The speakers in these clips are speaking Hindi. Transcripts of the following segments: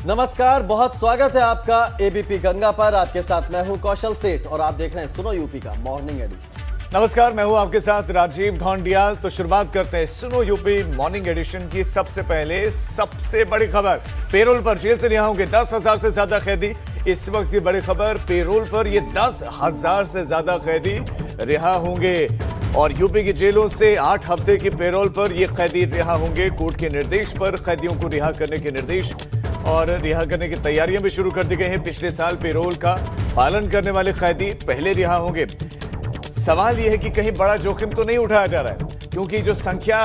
नमस्कार, बहुत स्वागत है आपका एबीपी गंगा पर। आपके साथ मैं हूं कौशल सेठ और आप देख रहे हैं सुनो यूपी का मॉर्निंग एडिशन। नमस्कार, मैं हूं आपके साथ राजीव ढोंडियाल। तो शुरुआत करते हैं सुनो यूपी मॉर्निंग एडिशन की। सबसे पहले सबसे बड़ी खबर, पेरोल पर जेल से रिहा होंगे 10,000 से ज्यादा कैदी। इस वक्त की बड़ी खबर, पेरोल पर ये 10,000 से ज्यादा कैदी रिहा होंगे और यूपी की जेलों से 8 हफ्ते की पेरोल पर ये कैदी रिहा होंगे। कोर्ट के निर्देश पर कैदियों को रिहा करने के निर्देश और रिहा करने की तैयारियां भी शुरू कर दी गई हैं। पिछले साल पेरोल का पालन करने वाले कैदी पहले रिहा होंगे। सवाल यह है कि कहीं बड़ा जोखिम तो नहीं उठाया जा रहा है, क्योंकि जो संख्या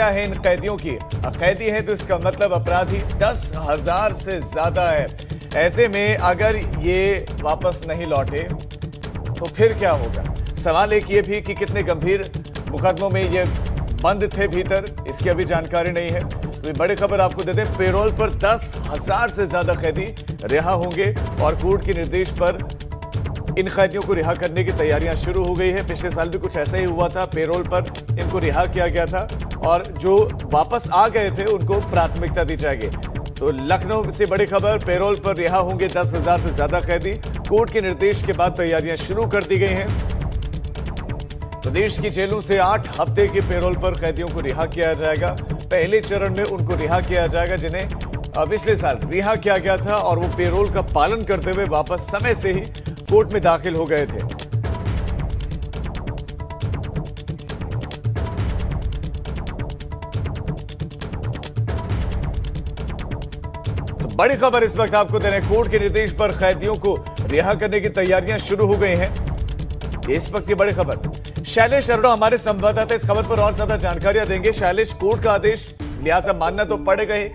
है इन कैदियों की, कैदी है तो इसका मतलब अपराधी 10,000 से ज्यादा है। ऐसे में अगर ये वापस नहीं लौटे तो फिर क्या होगा? सवाल एक ये भी कि कितने गंभीर मुकदमों में ये बंद थे भीतर, इसकी अभी जानकारी नहीं है। तो बड़ी खबर आपको दे दें, पेरोल पर 10,000 से ज्यादा कैदी रिहा होंगे और कोर्ट के निर्देश पर इन कैदियों को रिहा करने की तैयारियां शुरू हो गई है। पिछले साल भी कुछ ऐसा ही हुआ था, पेरोल पर इनको रिहा किया गया था और जो वापस आ गए थे उनको प्राथमिकता दी जाएगी। तो लखनऊ से बड़ी खबर, पेरोल पर रिहा होंगे 10,000 से ज्यादा कैदी। कोर्ट के निर्देश के बाद तैयारियां शुरू कर दी गई हैं। प्रदेश की जेलों से 8 हफ्ते के पेरोल पर कैदियों को रिहा किया जाएगा। पहले चरण में उनको रिहा किया जाएगा जिन्हें पिछले साल रिहा किया गया था और वो पेरोल का पालन करते हुए वापस समय से ही कोर्ट में दाखिल हो गए थे। तो बड़ी खबर इस वक्त आपको दे रहे हैं, कोर्ट के निर्देश पर कैदियों को रिहा करने की तैयारियां शुरू हो गई हैं। इस वक्त की बड़ी खबर, शैलेश अरोड़ा हमारे संवाददाता इस खबर पर और ज्यादा जानकारियां देंगे। शैलेश, कोर्ट का आदेश लिहाजा मानना तो पड़ेगा ही,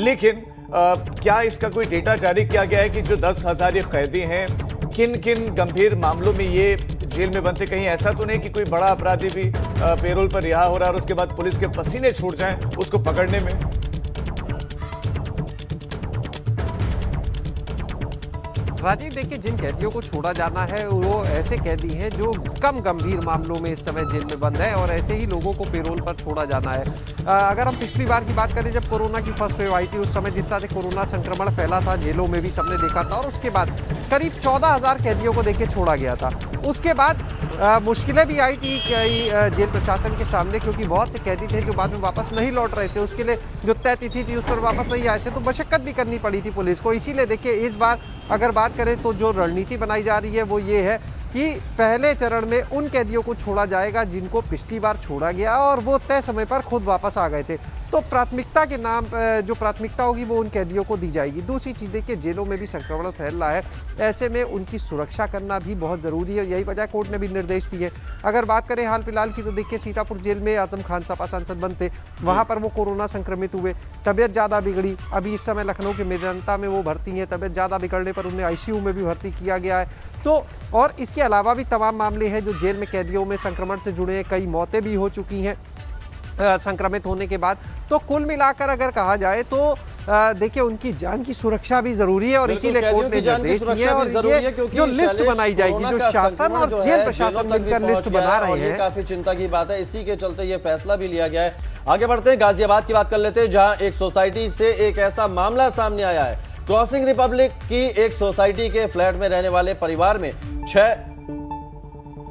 लेकिन क्या इसका कोई डेटा जारी किया गया है कि जो 10,000 ये कैदी हैं, किन किन गंभीर मामलों में ये जेल में बनते? कहीं ऐसा तो नहीं कि कोई बड़ा अपराधी भी पेरोल पर रिहा हो रहा है और उसके बाद पुलिस के पसीने छूट जाएं उसको पकड़ने में? राजीव, देखिए, जिन कैदियों को छोड़ा जाना है वो ऐसे कैदी हैं जो कम गंभीर मामलों में इस समय जेल में बंद है और ऐसे ही लोगों को पेरोल पर छोड़ा जाना है। अगर हम पिछली बार की बात करें, जब कोरोना की फर्स्ट वेव आई थी, उस समय जिस तरह से कोरोना संक्रमण फैला था, जेलों में भी सबने देखा था और उसके बाद करीब 14,000 कैदियों को देखिए छोड़ा गया था। उसके बाद मुश्किलें भी आई थी जेल प्रशासन के सामने, क्योंकि बहुत से कैदी थे जो बाद में वापस नहीं लौट रहे थे। उसके लिए जो तय तिथि थी उस पर वापस नहीं आए थे, तो मशक्कत भी करनी पड़ी थी पुलिस को। इसीलिए देखिए, इस बार अगर बात करें तो जो रणनीति बनाई जा रही है वो ये है कि पहले चरण में उन कैदियों को छोड़ा जाएगा जिनको पिछली बार छोड़ा गया और वो तय समय पर खुद वापस आ गए थे। तो प्राथमिकता के नाम जो प्राथमिकता होगी वो उन कैदियों को दी जाएगी। दूसरी चीज़ देखिए, जेलों में भी संक्रमण फैल रहा है, ऐसे में उनकी सुरक्षा करना भी बहुत ज़रूरी है। यही वजह कोर्ट ने भी निर्देश दिए। अगर बात करें हाल फिलहाल की, तो देखिए सीतापुर जेल में आजम खान सपा सांसद बंद थे, वहाँ पर वो कोरोना संक्रमित हुए, तबीयत ज़्यादा बिगड़ी। अभी इस समय लखनऊ के मेदांता में वो भर्ती हैं, तबीयत ज़्यादा बिगड़ने पर उन्हें ICU में भी भर्ती किया गया है। तो और इसके अलावा भी तमाम मामले हैं जो जेल में कैदियों में संक्रमण से जुड़े हैं। कई मौतें भी हो चुकी हैं संक्रमित होने के बाद। तो कुल मिलाकर अगर कहा जाए तो देखिए, उनकी जान की सुरक्षा भी जरूरी है और इसीलिए कोर्ट ने निर्देश दिए और ये जो लिस्ट बनाई जाएगी, जो शासन और जेल प्रशासन मिलकर लिस्ट बना रहे हैं, काफी चिंता की बात है। इसी के चलते ये फैसला भी लिया गया है। आगे बढ़ते हैं, गाजियाबाद की बात कर लेते हैं, जहां एक सोसाइटी से एक ऐसा मामला सामने आया है। क्रॉसिंग रिपब्लिक की एक सोसाइटी के फ्लैट में रहने वाले परिवार में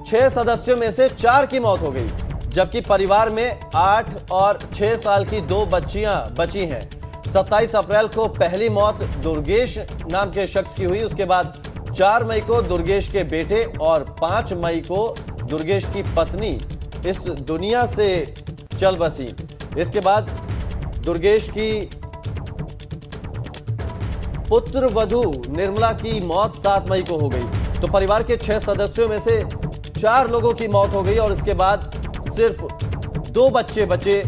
6 सदस्यों में से 4 की मौत हो गई, जबकि परिवार में 8 और 6 साल की 2 बच्चियां बची हैं। 27 अप्रैल को पहली मौत दुर्गेश नाम के शख्स की हुई। उसके बाद 4 मई को दुर्गेश के बेटे और 5 मई को दुर्गेश की पत्नी इस दुनिया से चल बसी। इसके बाद दुर्गेश की पुत्र वधू निर्मला की मौत 7 मई को हो गई। तो परिवार के 6 सदस्यों में से 4 लोगों की मौत हो गई और इसके बाद सिर्फ 2 बच्चे बचे।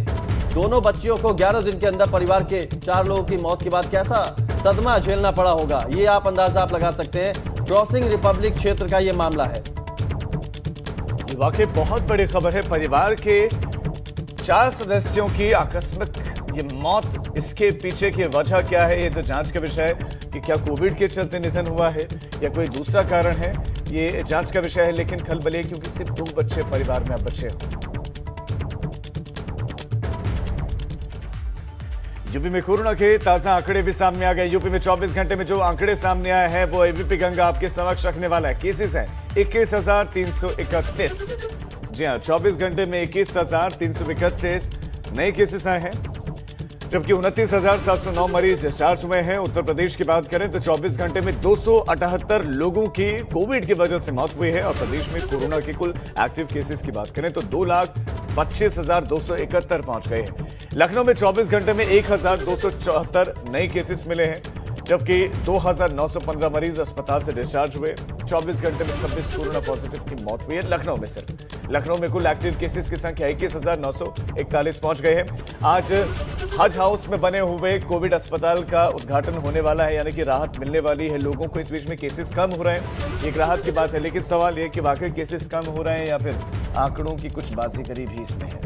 दोनों बच्चियों को 11 दिन के अंदर परिवार के 4 लोगों की मौत के बाद कैसा सदमा झेलना पड़ा होगा, ये अंदाजा आप लगा सकते हैं। क्रॉसिंग रिपब्लिक क्षेत्र का ये मामला है। वाकई बहुत बड़ी खबर है। परिवार के 4 सदस्यों की आकस्मिक ये मौत, इसके पीछे की वजह क्या है, ये तो जांच का विषय है कि क्या कोविड के चलते निधन हुआ है या कोई दूसरा कारण है, ये जांच का विषय है। लेकिन खलबली क्योंकि सिर्फ 2 बच्चे परिवार में अब बचे हैं। यूपी में कोरोना के ताजा आंकड़े भी सामने आ गए। यूपी में 24 घंटे में जो आंकड़े सामने आए हैं वो एबीपी गंगा आपके समक्ष रखने वाला है। केसेस हैं 21,331। जी हाँ, 24 घंटे में 21,331 नए केसेस आए हैं, जबकि 29,709 मरीज डिस्चार्ज हुए हैं। उत्तर प्रदेश की बात करें तो 24 घंटे में 278 लोगों की कोविड की वजह से मौत हुई है। और प्रदेश में कोरोना के कुल एक्टिव केसेस की बात करें तो 2,25,271 पहुंच गए हैं। लखनऊ में 24 घंटे में 1,274 नए केसेस मिले हैं, जबकि 2,915 मरीज अस्पताल से डिस्चार्ज हुए। 24 घंटे में 26 कोरोना पॉजिटिव की मौत हुई है लखनऊ में। सिर्फ लखनऊ में कुल एक्टिव केसेस की संख्या 21,941 पहुंच गए हैं। आज हज हाउस में बने हुए कोविड अस्पताल का उद्घाटन होने वाला है, यानी कि राहत मिलने वाली है लोगों को। इस बीच में केसेस कम हो रहे हैं, एक राहत की बात है, लेकिन सवाल यह कि वाकई केसेस कम हो रहे हैं या फिर आंकड़ों की कुछ बाजीगरी भी इसमें है।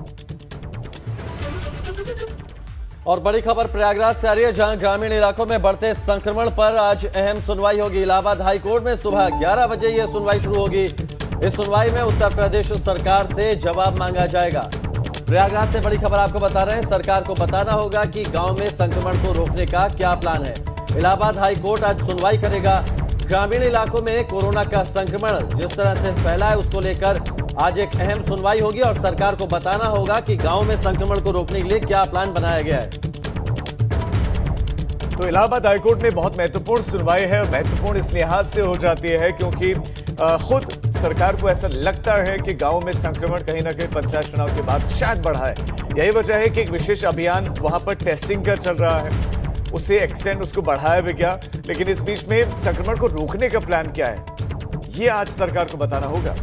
और बड़ी खबर प्रयागराज से आ रही है, जहां ग्रामीण इलाकों में बढ़ते संक्रमण पर आज अहम सुनवाई होगी। इलाहाबाद हाई कोर्ट में सुबह 11 बजे यह सुनवाई शुरू होगी। इस सुनवाई में उत्तर प्रदेश सरकार से जवाब मांगा जाएगा। प्रयागराज से बड़ी खबर आपको बता रहे हैं, सरकार को बताना होगा कि गांव में संक्रमण को रोकने का क्या प्लान है। इलाहाबाद हाई कोर्ट आज सुनवाई करेगा। ग्रामीण इलाकों में कोरोना का संक्रमण जिस तरह से फैला है उसको लेकर आज एक अहम सुनवाई होगी और सरकार को बताना होगा कि गांव में संक्रमण को रोकने के लिए क्या प्लान बनाया गया है। तो इलाहाबाद हाईकोर्ट में बहुत महत्वपूर्ण सुनवाई है। महत्वपूर्ण इस लिहाज से हो जाती है क्योंकि खुद सरकार को ऐसा लगता है कि गांव में संक्रमण कहीं ना कहीं पंचायत चुनाव के बाद शायद बढ़ा है। यही वजह है कि एक विशेष अभियान वहां पर टेस्टिंग का चल रहा है, उसे एक्सटेंड उसको बढ़ाया भी क्या, लेकिन इस बीच में संक्रमण को रोकने का प्लान क्या है ये आज सरकार को बताना होगा।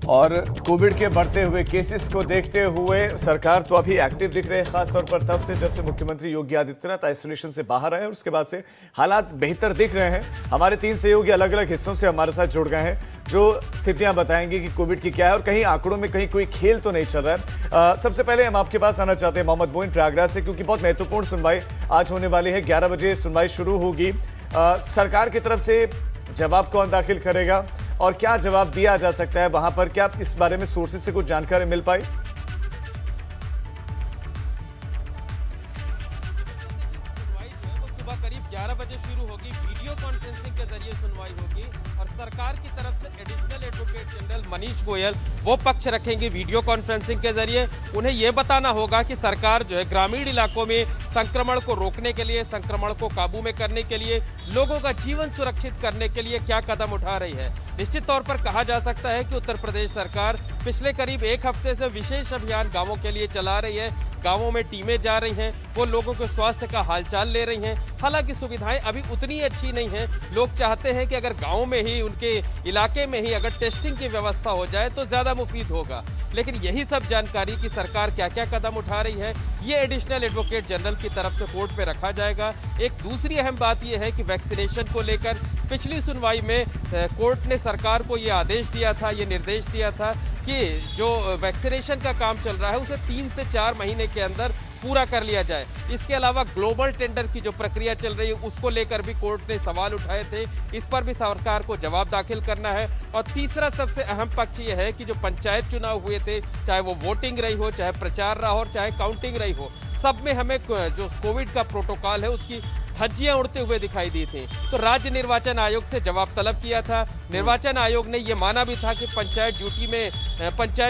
और कोविड के बढ़ते हुए केसेस को देखते हुए सरकार तो अभी एक्टिव दिख रही है, खासतौर पर तब से जब से मुख्यमंत्री योगी आदित्यनाथ आइसोलेशन से बाहर आए और उसके बाद से हालात बेहतर दिख रहे हैं। हमारे 3 सहयोगी अलग अलग हिस्सों से हमारे साथ जुड़ गए हैं जो स्थितियां बताएंगे कि कोविड की क्या है और कहीं आंकड़ों में कहीं कोई खेल तो नहीं चल रहा है। सबसे पहले हम आपके पास आना चाहते हैं मोहम्मद मोइन प्रयागराज से, क्योंकि बहुत महत्वपूर्ण सुनवाई आज होने वाली है। 11 बजे सुनवाई शुरू होगी। सरकार की तरफ से जवाब कौन दाखिल करेगा और क्या जवाब दिया जा सकता है वहां पर, क्या इस बारे में सोर्सेज से कुछ जानकारी मिल पाई? सुबह करीब 11 बजे शुरू होगी। वीडियो कॉन्फ्रेंसिंग के जरिए सुनवाई होगी और सरकार की तरफ से additional advocate general Manish Goyal वो पक्ष रखेंगे वीडियो कॉन्फ्रेंसिंग के जरिए। उन्हें यह बताना होगा कि सरकार जो है ग्रामीण इलाकों में संक्रमण को रोकने के लिए, संक्रमण को काबू में करने के लिए, लोगों का जीवन सुरक्षित करने के लिए क्या कदम उठा रही है। निश्चित तौर पर कहा जा सकता है कि उत्तर प्रदेश सरकार पिछले करीब 1 हफ्ते से विशेष अभियान गांवों के लिए चला रही है। गांवों में टीमें जा रही हैं, वो लोगों के स्वास्थ्य का हालचाल ले रही हैं। हालांकि सुविधाएं अभी उतनी अच्छी नहीं हैं। लोग चाहते हैं कि अगर गांव में ही, उनके इलाके में ही अगर टेस्टिंग की व्यवस्था हो जाए तो ज़्यादा मुफीद होगा। लेकिन यही सब जानकारी कि सरकार क्या क्या कदम उठा रही है ये एडिशनल एडवोकेट जनरल की तरफ से कोर्ट पे रखा जाएगा। एक दूसरी अहम बात यह है कि वैक्सीनेशन को लेकर पिछली सुनवाई में कोर्ट ने सरकार को ये आदेश दिया था, ये निर्देश दिया था कि जो वैक्सीनेशन का काम चल रहा है उसे 3 से 4 महीने के अंदर पूरा कर लिया जाए। इसके अलावा ग्लोबल टेंडर की जो प्रक्रिया चल रही है उसको लेकर भी कोर्ट ने सवाल उठाए थे, इस पर भी सरकार को जवाब दाखिल करना है। और तीसरा सबसे अहम पक्ष ये है कि जो पंचायत चुनाव हुए थे, चाहे वो वोटिंग रही हो, चाहे प्रचार रहा हो, चाहे काउंटिंग रही हो, सब में हमें जो कोविड का प्रोटोकॉल है उसकी धज्जियां उड़ते हुए दिखाई दी थी। तो राज्य निर्वाचन आयोग से जवाब तलब किया था। निर्वाचन आयोग ने यह माना भी था कि पंचायत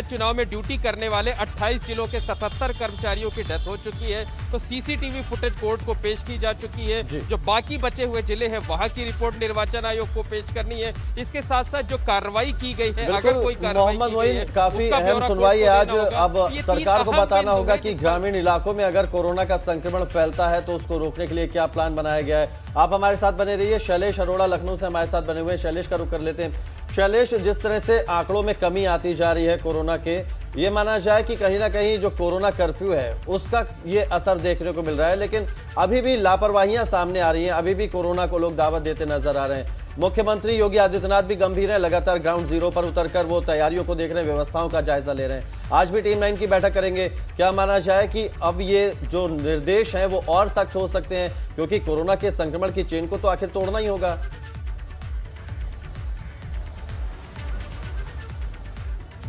चुनाव में ड्यूटी करने वाले 28 जिलों के 77 कर्मचारियों की डेथ हो चुकी है। तो सीसीटीवी फुटेज कोर्ट को पेश की जा चुकी है। जो बाकी बचे हुए जिले हैं वहां की रिपोर्ट निर्वाचन आयोग को पेश करनी है। इसके साथ साथ जो कार्रवाई की गई है, अगर कोई कार्रवाई की गई है, काफी अहम सुनवाई है आज। अब सरकार को बताना होगा कि ग्रामीण इलाकों में अगर कोरोना का संक्रमण फैलता है तो उसको रोकने के लिए क्या प्लान बनाया गया है। आप हमारे साथ बने रहिए। शैलेश अरोड़ा लखनऊ से हमारे साथ बने हुए हैं। शैलेश का रुख कर लेते हैं। शैलेश, जिस तरह से आंकड़ों में कमी आती जा रही है कोरोना के, ये माना जाए कि कहीं ना कहीं जो कोरोना कर्फ्यू है उसका ये असर देखने को मिल रहा है, लेकिन अभी भी लापरवाहियां सामने आ रही हैं, अभी भी कोरोना को लोग दावत देते नजर आ रहे हैं। मुख्यमंत्री योगी आदित्यनाथ भी गंभीर है, लगातार ग्राउंड जीरो पर उतरकर वो तैयारियों को देख रहे हैं, व्यवस्थाओं का जायजा ले रहे हैं। आज भी टीम 9 की बैठक करेंगे। क्या माना जाए कि अब ये जो निर्देश हैं वो और सख्त हो सकते हैं, क्योंकि कोरोना के संक्रमण की चेन को तो आखिर तोड़ना ही होगा।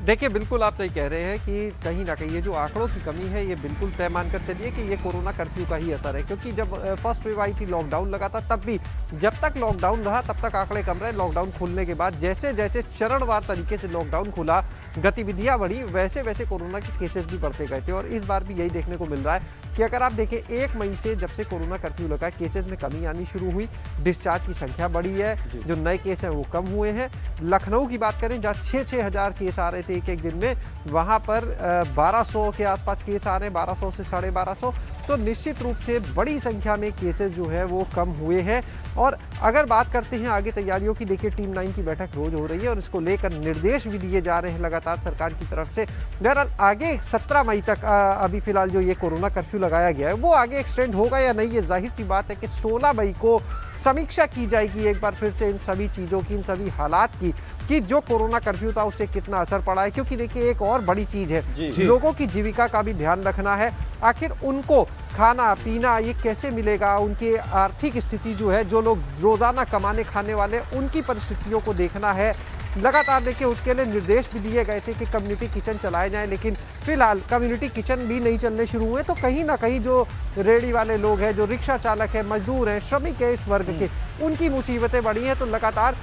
देखिए, बिल्कुल आप सही कह रहे हैं कि कहीं ना कहीं ये जो आंकड़ों की कमी है, ये बिल्कुल तय मानकर चलिए कि ये कोरोना कर्फ्यू का ही असर है। क्योंकि जब फर्स्ट वेव आई थी, लॉकडाउन लगा था, तब भी जब तक लॉकडाउन रहा तब तक आंकड़े कम रहे। लॉकडाउन खुलने के बाद जैसे जैसे चरणवार तरीके से लॉकडाउन खुला, गतिविधियां बढ़ी, वैसे वैसे कोरोना के केसेस भी बढ़ते गए थे। और इस बार भी यही देखने को मिल रहा है कि अगर आप देखें 1 मई से जब से कोरोना कर्फ्यू लगा, केसेस में कमी आनी शुरू हुई, डिस्चार्ज की संख्या बढ़ी है, जो नए केस हैं वो कम हुए हैं। लखनऊ की बात करें, जहाँ 6-6 हज़ार केस आ रहे थे एक दिन में, वहाँ पर 1200 के आसपास केस आ रहे हैं, 1200 से 1250। तो निश्चित रूप से बड़ी संख्या में केसेस जो है वो कम हुए हैं। और अगर बात करते हैं आगे तैयारियों की, देखिए टीम 9 की बैठक रोज हो रही है और इसको लेकर निर्देश भी दिए जा रहे हैं लगातार सरकार की तरफ से। बहरहाल आगे 17 मई तक अभी फिलहाल जो ये कोरोना कर्फ्यू लगाया गया है वो आगे एक्सटेंड होगा या नहीं, ये जाहिर सी बात है कि 16 मई को समीक्षा की जाएगी एक बार फिर से इन सभी चीज़ों की, इन सभी हालात की, कि जो कोरोना कर्फ्यू था उससे कितना असर पड़ा है। क्योंकि देखिए एक और बड़ी चीज़ है, लोगों की जीविका का भी ध्यान रखना है। आखिर उनको खाना पीना ये कैसे मिलेगा, उनकी आर्थिक स्थिति जो है, जो लोग रोज़ाना कमाने खाने वाले, उनकी परिस्थितियों को देखना है। लगातार देखिए उसके लिए निर्देश भी दिए गए थे कि कम्युनिटी किचन चलाए जाएं, लेकिन फिलहाल कम्युनिटी किचन भी नहीं चलने शुरू हुए। तो कहीं ना कहीं जो रेडी वाले लोग हैं, जो रिक्शा चालक है, मजदूर हैं, श्रमिक है इस वर्ग के, उनकी मुसीबतें बढ़ी हैं। तो लगातार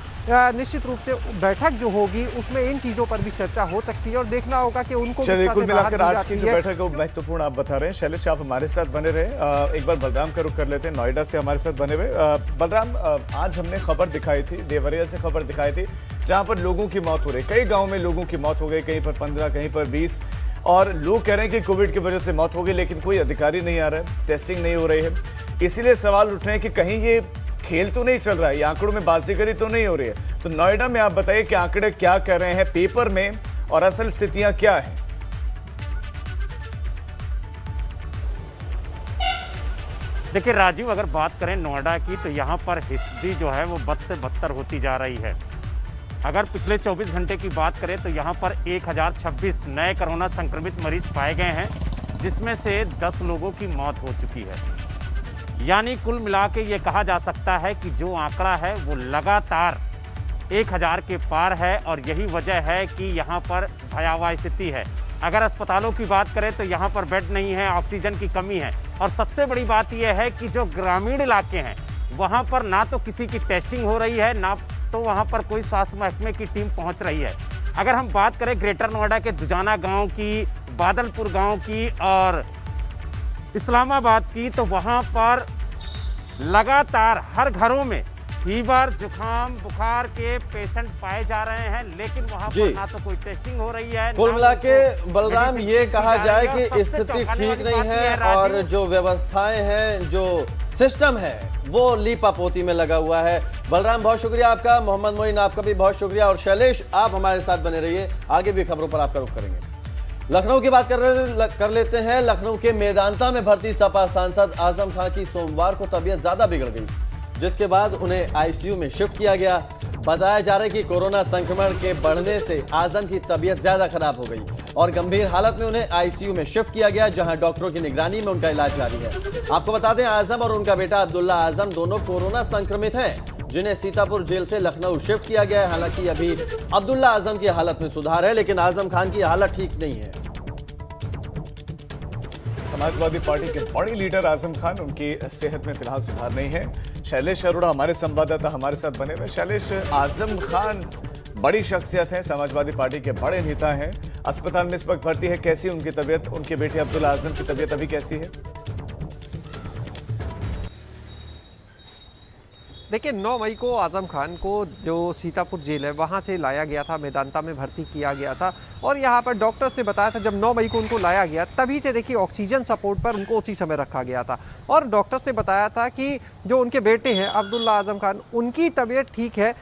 निश्चित रूप से बैठक जो होगी उसमें इन चीज़ों पर भी चर्चा हो सकती है और देखना होगा कि उनको चलिए, कुल मिलाकर आज की जो बैठक है वो महत्वपूर्ण आप बता रहे हैं। शैलेश, आप हमारे साथ बने रहे। एक बार बलराम का रुख कर लेते हैं, नोएडा से हमारे साथ बने हुए। बलराम, आज हमने खबर दिखाई थी, देवरिया से खबर दिखाई थी, जहां पर लोगों की मौत हो रही, कई गाँव में लोगों की मौत हो गई, कहीं पर 15, कहीं पर 20, और लोग कह रहे हैं कि कोविड की वजह से मौत हो गई, लेकिन कोई अधिकारी नहीं आ रहा है, टेस्टिंग नहीं हो रही है। इसीलिए सवाल उठ रहे हैं कि कहीं ये खेल तो नहीं चल रहा है, ये आंकड़ों में बाजीगरी तो नहीं हो रही है। तो नोएडा में आप बताइए कि आंकड़े क्या कह रहे हैं पेपर में और असल स्थितियां क्या है? देखिए राजीव, अगर बात करें नोएडा की, तो यहाँ पर हिस्ट्री जो है वो बद से बदतर होती जा रही है। अगर पिछले 24 घंटे की बात करें तो यहाँ पर 1026 नए कोरोना संक्रमित मरीज पाए गए हैं, जिसमें से 10 लोगों की मौत हो चुकी है। यानी कुल मिला के ये कहा जा सकता है कि जो आंकड़ा है वो लगातार 1000 के पार है, और यही वजह है कि यहाँ पर भयावह स्थिति है। अगर अस्पतालों की बात करें तो यहाँ पर बेड नहीं है, ऑक्सीजन की कमी है, और सबसे बड़ी बात यह है कि जो ग्रामीण इलाके हैं वहाँ पर ना तो किसी की टेस्टिंग हो रही है, ना तो वहाँ पर कोई स्वास्थ्य महकमे की टीम पहुँच रही है। अगर हम बात करें ग्रेटर नोएडा के दुजाना गाँव की, बादलपुर गाँव की और इस्लामाबाद की, तो वहाँ पर लगातार हर घरों में फीवर, जुकाम, बुखार के पेशेंट पाए जा रहे हैं, लेकिन वहाँ पर ना तो कोई टेस्टिंग हो रही है। कुल मिला के बलराम ये कहा जाए कि स्थिति ठीक नहीं है और जो व्यवस्थाएं हैं, जो सिस्टम है, वो लीपापोती में लगा हुआ है। बलराम, बहुत शुक्रिया आपका। मोहम्मद मोइन, आपका भी बहुत शुक्रिया। और शैलेश, आप हमारे साथ बने रहिए, आगे भी खबरों पर आपका रुख करेंगे। लखनऊ की बात कर लेते हैं। लखनऊ के मेदांता में भर्ती सपा सांसद आजम खान की सोमवार को तबीयत ज्यादा बिगड़ गई, जिसके बाद उन्हें आईसीयू में शिफ्ट किया गया। बताया जा रहा है कि कोरोना संक्रमण के बढ़ने से आजम की तबीयत ज्यादा खराब हो गई और गंभीर हालत में उन्हें आईसीयू में शिफ्ट किया गया, जहां डॉक्टरों की निगरानी में उनका इलाज जारी है। आपको बता दें, आजम और उनका बेटा अब्दुल्ला आजम दोनों कोरोना संक्रमित हैं, जिन्हें सीतापुर जेल से लखनऊ शिफ्ट किया गया है। हालांकि अभी अब्दुल्ला आजम की हालत में सुधार है, लेकिन आजम खान की हालत ठीक नहीं है। समाजवादी पार्टी के बड़े लीडर आजम खान, उनकी सेहत में फिलहाल सुधार नहीं है। शैलेश अरोड़ा हमारे संवाददाता हमारे साथ बने हुए। शैलेश, आजम खान बड़ी शख्सियत है, समाजवादी पार्टी के बड़े नेता हैं, अस्पताल में इस वक्त भर्ती है। कैसी उनकी तबीयत, उनके बेटे अब्दुल्ला आजम की तबीयत अभी कैसी है? देखिए 9 मई को आजम खान को जो सीतापुर जेल है वहाँ से लाया गया था, मेदांता में भर्ती किया गया था। और यहाँ पर डॉक्टर्स ने बताया था, जब 9 मई को उनको लाया गया तभी से देखिए ऑक्सीजन सपोर्ट पर उनको उसी समय रखा गया था। और डॉक्टर्स ने बताया था कि जो उनके बेटे हैं अब्दुल्ला आजम खान, उनकी तबीयत ठीक है,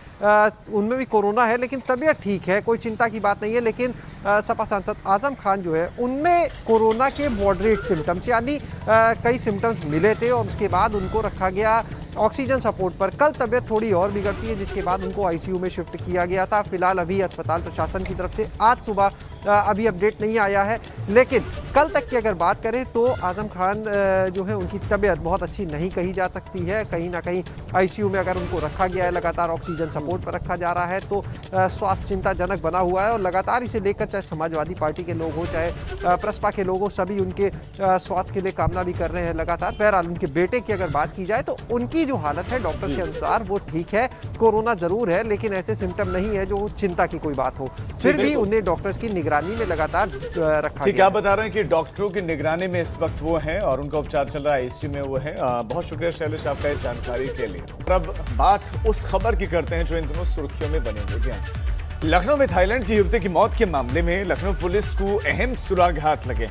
उनमें भी कोरोना है लेकिन तबीयत ठीक है, कोई चिंता की बात नहीं है। लेकिन सपा सांसद आजम खान जो है उनमें कोरोना के मॉडरेट सिम्टम्स, यानी कई सिम्टम्स मिले थे और उसके बाद उनको रखा गया ऑक्सीजन सपोर्ट पर। कल तबीयत थोड़ी और बिगड़ती है, जिसके बाद उनको आईसीयू में शिफ्ट किया गया था। फिलहाल अभी अस्पताल प्रशासन की तरफ से आज सुबह अभी अपडेट नहीं आया है। लेकिन कल तक की अगर बात करें तो आजम खान जो है उनकी तबीयत बहुत अच्छी नहीं कही जा सकती है। कहीं ना कहीं आईसीयू में अगर उनको रखा गया है, लगातार ऑक्सीजन सपोर्ट पर रखा जा रहा है, तो स्वास्थ्य चिंताजनक बना हुआ है। और लगातार इसे लेकर चाहे समाजवादी पार्टी के लोग हो, चाहे प्रसपा के लोग हो, सभी उनके स्वास्थ्य के लिए कामना भी कर रहे हैं लगातार। बहरहाल उनके बेटे की अगर बात की जाए तो उनकी जो हालत है डॉक्टर के अनुसार वो ठीक है। कोरोना जरूर है लेकिन ऐसे सिम्टम नहीं है जो चिंता की कोई बात हो। फिर भी उन्हें डॉक्टर्स की निगरानी में लगातार रखा गया। क्या बता रहे हैं कि डॉक्टरों की निगरानी में इस वक्त वो हैं और उनका उपचार चल रहा है, आईसीयू में वो है। बहुत शुक्रिया शैलेश आपका इस जानकारी के लिए। अब बात उस खबर की करते हैं जो इन दोनों सुर्खियों में बनी हुई है। लखनऊ में थाईलैंड की युवती की मौत के मामले में लखनऊ पुलिस को अहम सुराग हाथ लगे।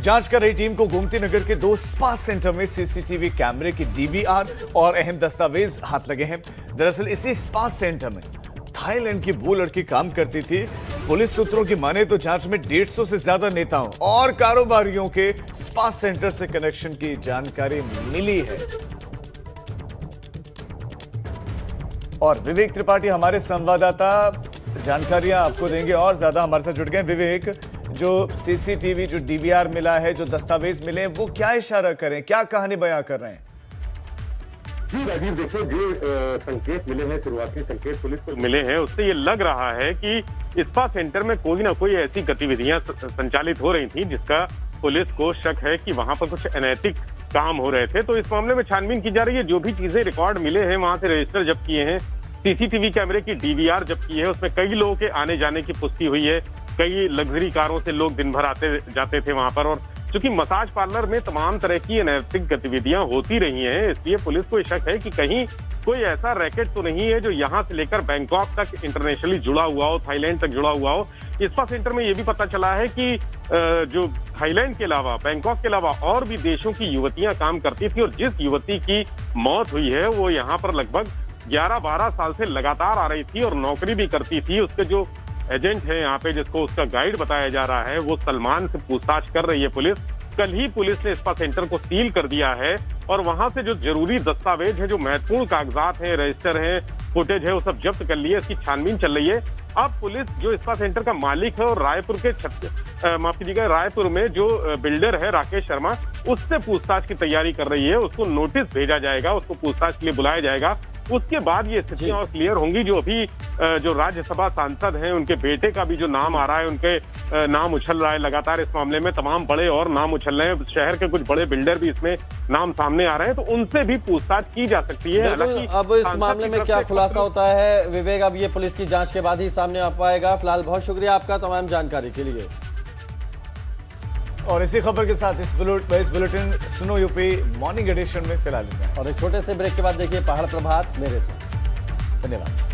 जांच कर रही टीम को गोमती नगर के 2 स्पा सेंटर में सीसीटीवी कैमरे की डीवीआर और अहम दस्तावेज हाथ लगे हैं। दरअसल इसी स्पा सेंटर में थाईलैंड की वो लड़की काम करती थी। पुलिस सूत्रों की माने तो जांच में 150 से ज्यादा नेताओं और कारोबारियों के स्पा सेंटर से कनेक्शन की जानकारी मिली है। और विवेक त्रिपाठी हमारे संवाददाता जानकारियां आपको देंगे और ज्यादा हमारे साथ जुड़ गए। विवेक, जो सीसीटीवी, जो डीवीआर मिला है, जो दस्तावेज मिले, वो क्या इशारा करें, क्या कहानी बयां कर रहे हैं? जी राजीव, देखिए जो संकेत मिले हैं, शुरुआती संकेत पुलिस को मिले हैं, उससे ये लग रहा है कि स्पा सेंटर में कोई ना कोई ऐसी गतिविधियां संचालित हो रही थी जिसका पुलिस को शक है कि वहां पर कुछ अनैतिक काम हो रहे थे। तो इस मामले में छानबीन की जा रही है। जो भी चीजें रिकॉर्ड मिले हैं वहां से रजिस्टर जब्त किए हैं, सीसीटीवी कैमरे की डीवीआर जब्त की है, उसमें कई लोगों के आने जाने की पुष्टि हुई है। कई लग्जरी कारों से लोग दिन भर आते जाते थे वहां पर। और चूंकि मसाज पार्लर में तमाम तरह की अनैतिक गतिविधियां होती रही हैं, इसलिए पुलिस को शक है कि कहीं कोई ऐसा रैकेट तो नहीं है जो यहां से लेकर बैंकॉक तक इंटरनेशनली जुड़ा हुआ हो, थाईलैंड तक जुड़ा हुआ हो। स्पा सेंटर में ये भी पता चला है कि जो थाईलैंड के अलावा, बैंकॉक के अलावा और भी देशों की युवतियां काम करती थी और जिस युवती की मौत हुई है वो यहाँ पर लगभग 11-12 साल से लगातार आ रही थी और नौकरी भी करती थी। उसके जो एजेंट है यहाँ पे, जिसको उसका गाइड बताया जा रहा है, वो सलमान से पूछताछ कर रही है पुलिस। कल ही पुलिस ने स्पा सेंटर को सील कर दिया है और वहां से जो जरूरी दस्तावेज है, जो महत्वपूर्ण कागजात हैं, रजिस्टर है, फुटेज है, वो सब जब्त कर लिए। इसकी छानबीन चल रही है। अब पुलिस जो स्पा सेंटर का मालिक है और रायपुर के माफ कीजिएगा, रायपुर में जो बिल्डर है राकेश शर्मा, उससे पूछताछ की तैयारी कर रही है। उसको नोटिस भेजा जाएगा, उसको पूछताछ के लिए बुलाया जाएगा। उसके बाद ये स्थितियां और क्लियर होंगी। जो अभी जो राज्यसभा सांसद हैं, उनके बेटे का भी जो नाम आ रहा है, उनके नाम उछल रहा है लगातार इस मामले में। तमाम बड़े और नाम उछल रहे हैं, शहर के कुछ बड़े बिल्डर भी इसमें नाम सामने आ रहे हैं, तो उनसे भी पूछताछ की जा सकती है। अब इस मामले में क्या खुलासा होता है विवेक, अब ये पुलिस की जांच के बाद ही सामने आ पाएगा। फिलहाल बहुत शुक्रिया आपका तमाम जानकारी के लिए। और इसी खबर के साथ इस बुलेटिन सुनो यूपी मॉर्निंग एडिशन में फिलहाल। और एक छोटे से ब्रेक के बाद देखिए पहाड़ प्रभात मेरे साथ। धन्यवाद।